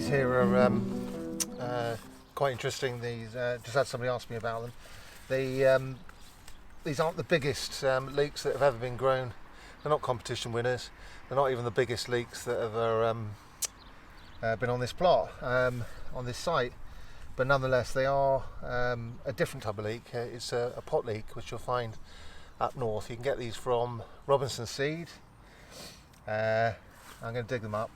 These here are quite interesting. These just had somebody ask me about them. These aren't the biggest leeks that have ever been grown. They're not competition winners. They're not even the biggest leeks that have ever been on this plot, on this site. But nonetheless, they are a different type of leek. It's a pot leek, which you'll find up north. You can get these from Robinson Seed. I'm going to dig them up.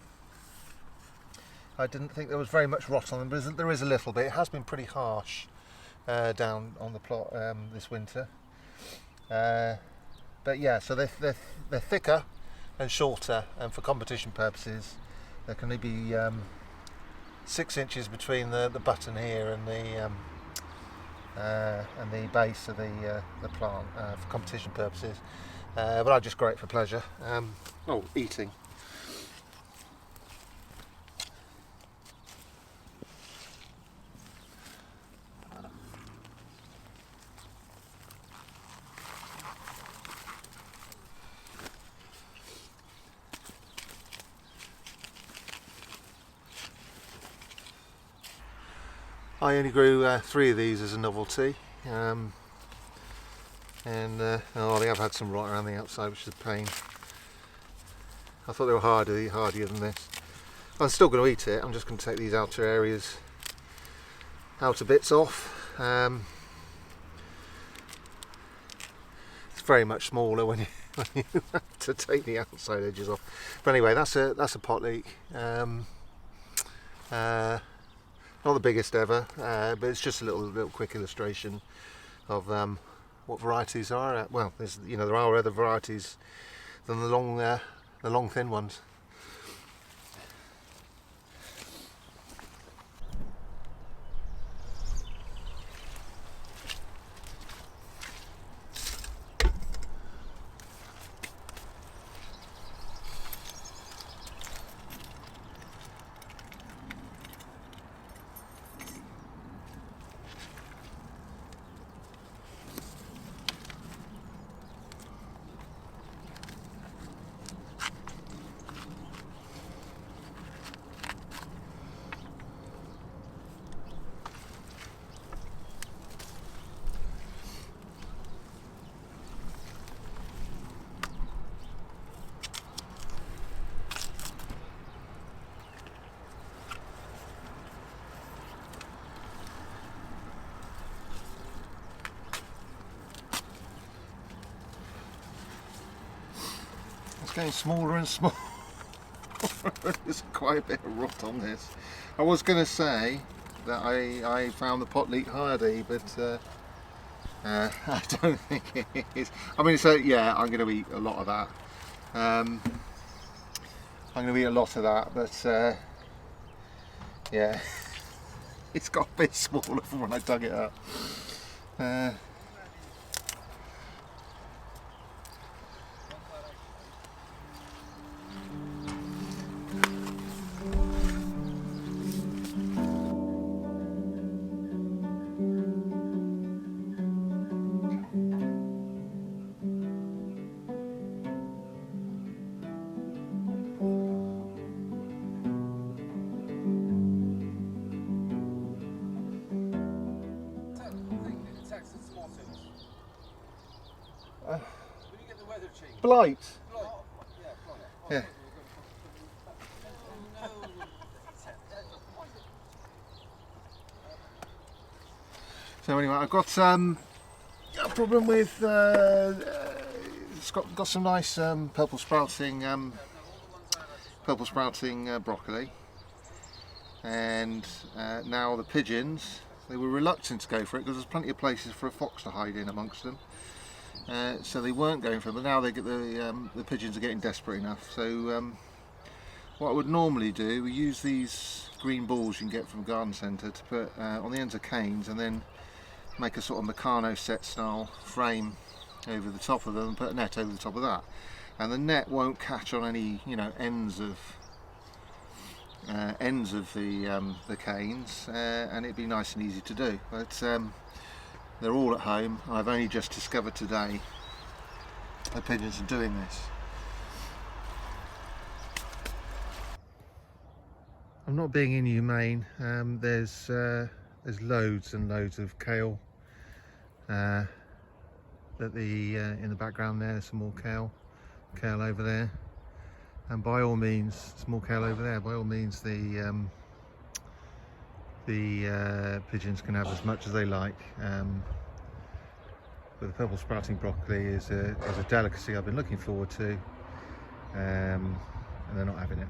I didn't think there was very much rot on them, but there is a little bit. It has been pretty harsh down on the plot this winter. But yeah, so they're thicker and shorter, and for competition purposes, there can only be 6 inches between the button here and the base of the plant for competition purposes. But I just grow it for pleasure. Eating. I only grew 3 of these as a novelty, and they have had some rot around the outside, which is a pain. I thought they were hardier than this. I'm still going to eat it. I'm just going to take these outer bits off. It's very much smaller when you have to take the outside edges off. But anyway, that's a pot leek. Not the biggest ever, but it's just a little quick illustration of what varieties are. Well, there are other varieties than the long thin ones. Getting smaller and smaller. There's quite a bit of rot on this. I was going to say that I found the pot leek hardy, but I don't think it is. I mean, so yeah, I'm going to eat a lot of that. But yeah, it's got a bit smaller from when I dug it up. Blight. Yeah. So anyway, I've got a problem with it's got some nice purple sprouting broccoli, and now the pigeons, they were reluctant to go for it because there's plenty of places for a fox to hide in amongst them. So they weren't going for it, but now they get the pigeons are getting desperate enough. So what I would normally do, we use these green balls you can get from a garden centre to put on the ends of canes, and then make a sort of Meccano set style frame over the top of them, and put a net over the top of that. And the net won't catch on any ends of the canes, and it'd be nice and easy to do. But they're all at home. I've only just discovered today the pigeons are doing this. I'm not being inhumane. There's loads and loads of kale. That in the background there, some more kale over there, and by all means, small kale over there. By all means, the pigeons can have as much as they like. But the purple sprouting broccoli is a delicacy I've been looking forward to, and they're not having it.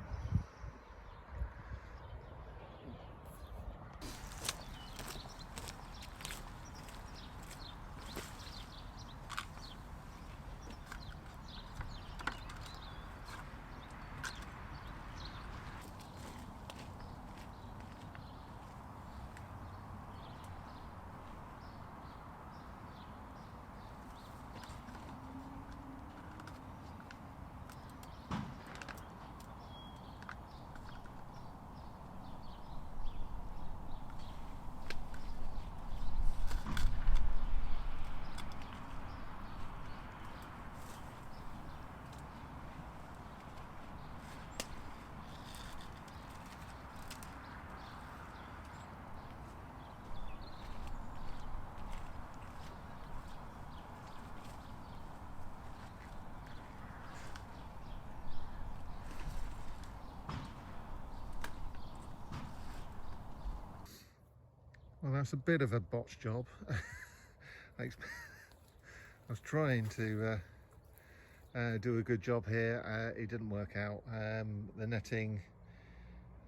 Well, that's a bit of a botch job. I was trying to do a good job here. It didn't work out. The netting,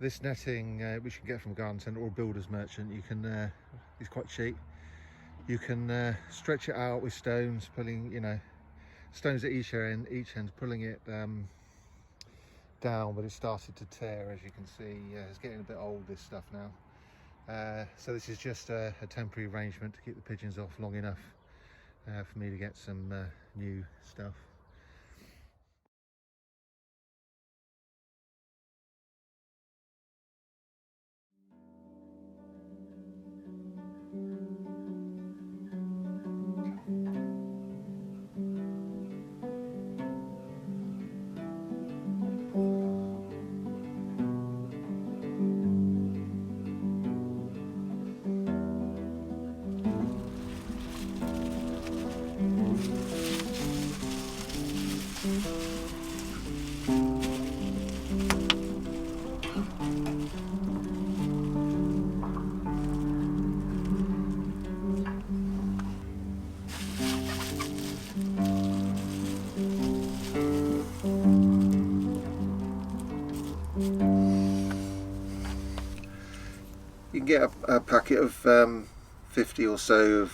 this netting, which you can get from a garden centre or a builder's merchant, you can. It's quite cheap. You can stretch it out with stones, pulling, stones at each end, pulling it down. But it started to tear, as you can see. It's getting a bit old, this stuff now. So this is just a temporary arrangement to keep the pigeons off long enough for me to get some new stuff. You can get a packet of 50 or so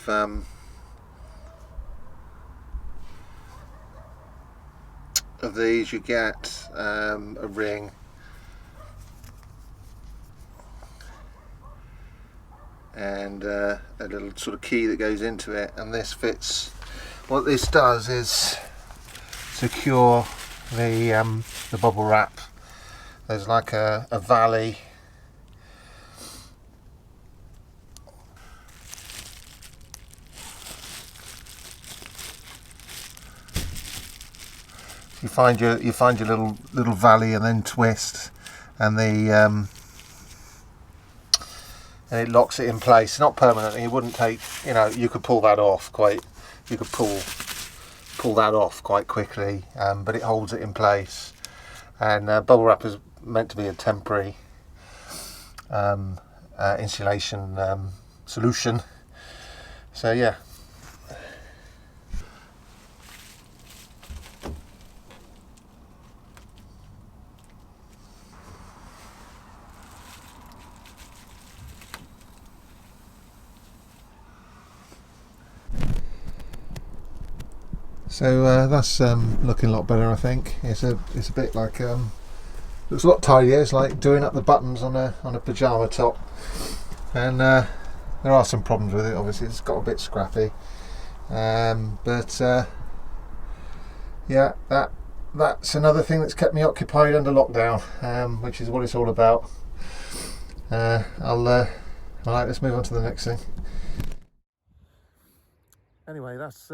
of these. You get a ring and a little sort of key that goes into it, and this fits. What this does is secure the bubble wrap. There's like a valley. You find your little valley and then twist, and and it locks it in place. Not permanently. It wouldn't take. You could pull that off quite. You could pull that off quite quickly, but it holds it in place. And bubble wrap is meant to be a temporary insulation solution. So yeah. So that's looking a lot better, I think. It's a bit like looks a lot tidier. It's like doing up the buttons on a pyjama top, and there are some problems with it. Obviously, it's got a bit scrappy, but yeah, that's another thing that's kept me occupied under lockdown, which is what it's all about. Let's move on to the next thing. Anyway, that's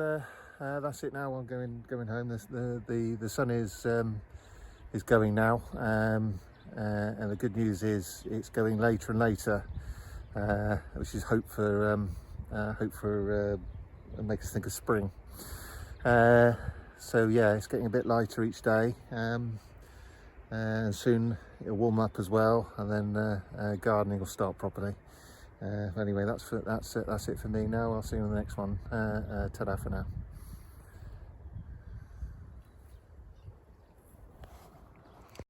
it now. I'm going home. The sun is going now. and the good news is it's going later and later, which is hope for make us think of spring. So yeah, it's getting a bit lighter each day, and soon it'll warm up as well, and then gardening will start properly. Anyway, that's it for me now. I'll see you in the next one. Ta-da for now.